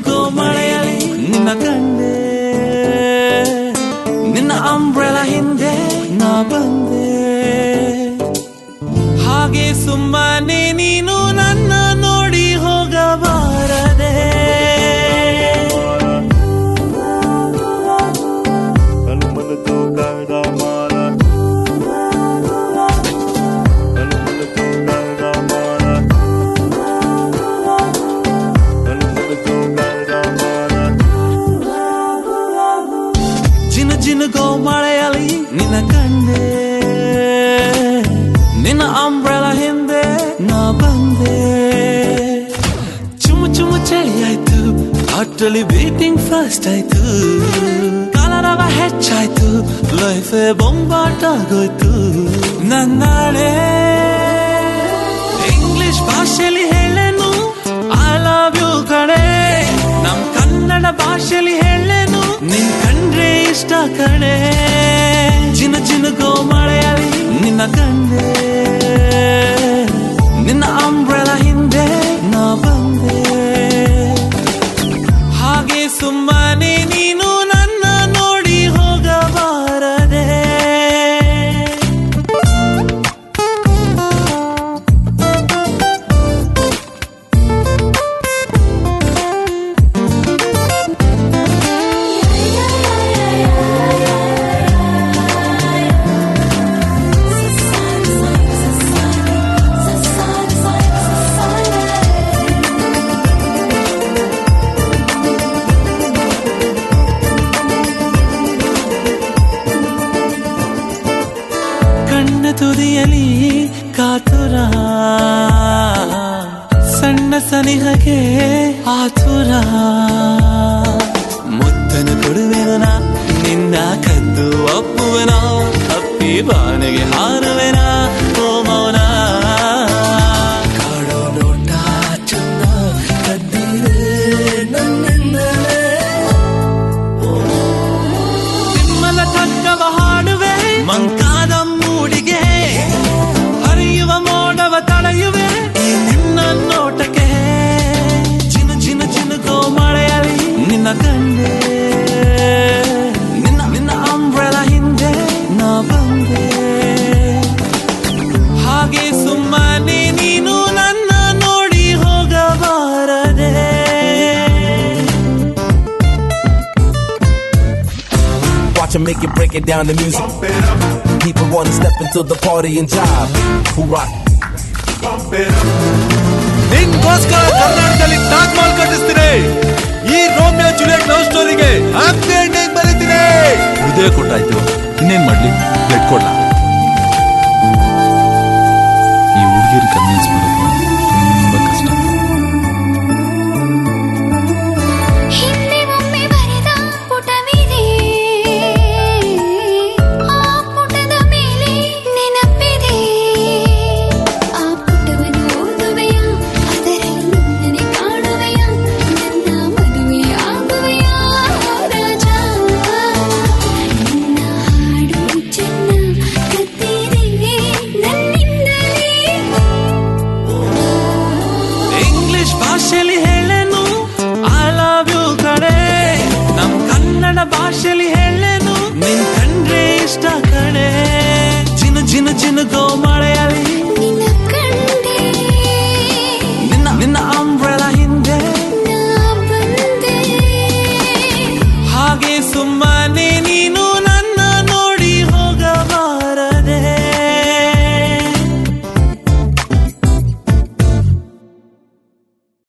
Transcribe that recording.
ಚಿನುಕೋ ಮಳೆಯಲ್ಲಿ ನಿನ್ನ ಕಂಡೆ, ನಿನ್ನ ಅಂಬ್ರೆಲಾ ಹಿಂದೆ ನಾ ಬಂದೆ. ಹಾಗೆ ಸುಮ್ಮನೆ ನೀನು ನನ್ನ ನೋಡಿ ಹೋಗಬಾರದೆ. ಜಿನುಗೋ ಮಳೆಯಲ್ಲಿ ನಿನ್ನ ಕಂಡೆ, ನಿನ್ನ ಅಂಬ್ರೆಲಾ ಹಿಂದೆ ನಾ ಬಂದೆ. ಚುಮು ಚುಮು ಚಳಿ ಆಯ್ತು, ಹಾರ್ಟಲ್ಲಿ ಬೀಟಿಂಗ್ ಫಾಸ್ಟ್ ಆಯ್ತು, ಕಾಲರವ ಹೆಚ್ಚಾಯ್ತು, ಲೈಫೇ ಬೊಂಬಾಟಾಗೋಯ್ತು. ನನ್ನಾಳೆ ಇಂಗ್ಲಿಷ್ ಭಾಷೆಯಲ್ಲಿ ಹೇಳೇನು ಐ ಲವ್ ಯು ಕಡೆ, ನಮ್ ಕನ್ನಡ ಭಾಷೆಯಲ್ಲಿ ಹೇಳೇನು ನಿನ್ ಕಂಡ್ರೆ ಇಷ್ಟ ಕಡೆ. ಜಿನುಗೋ ಮಳೆಯಲ್ಲಿ ನಿನ್ನ ಕಂಡೆ, ನಿನ್ನ ಅಂಬ್ರೆಲಾ ಹಿಂದೆ ನಾ ಬಂದೆ. ಹಾಗೆ ಸುಮ್ಮನೆ ನೀನು ನನ್ನ ನೋಡಿ ಹೋಗಬಾರದೆ. ಕಣ್ಣ ತುದಿಯಲಿ ಕಾತುರ, ಸಣ್ಣ ಸನಿಹಗೆ ಆತುರ. ಮುತ್ತನು ಕೊಡುವೆನ ನಿನ್ನ ಕದ್ದು ಒಪ್ಪುವೆನ, ಅಪ್ಪಿ ಬಾನಿಗೆ ಹಾರುವೆನ ಓ ಮೌನ. ಕಾಡೋ ನೋಟ ಚಂದ ಕದ್ದಿರೆ ನನ್ನಿಂದಲೇ, ನಿಮ್ಮಲ ತಕ್ಕವ ಹಾಡುವೆ ಮಂಕಾದ ಮೂಡಿಗೆ, ಹರಿಯುವ ಮೋಡವ ತಡೆಯುವೆ ಈ ನಿನ್ನ ನೋಟಕ್ಕೆ. ಜಿನುಗೋ ಮಳೆಯಲ್ಲಿ ನಿನ್ನ ಕಂಡೆ, ನಿನ್ನ ಅಂಬ್ರೆಲಾ ಹಿಂದೆ ನಾ ಬಂದೆ. ಹಾಗೆ ಸುಮ್ಮನೆ ನೀನು ನನ್ನ ನೋಡಿ ಹೋಗಬಾರದೆ. Watch 'em make it, break it down to music. People want to step into the party and jive. Who rock? ನಿನ್ಗೋಸ್ಕರ ಕರ್ನಾಟಕದಲ್ಲಿ ತಾಜ್ ಮಹಲ್ ಕಟ್ಟಿಸ್ತೀನಿ. ಈ ರೋಮಿಯೋ ಜೂಲಿಯಟ್ ಲವ್ ಸ್ಟೋರಿಗೆ ಹ್ಯಾಪಿ ಎಂಡಿಂಗ್ ಬರೀತೀನಿ. ಹೃದಯ ಕೊಟ್ಟಾಯ್ತು, ಇನ್ನೇನ್ ಮಾಡ್ಲಿ, ಬ್ಲಡ್ ಕೊಡ್ಲಾ? ಈ ಹುಡುಗಿರು ಕನ್ವಿನ್ಸ್ ಮಾಡೋದು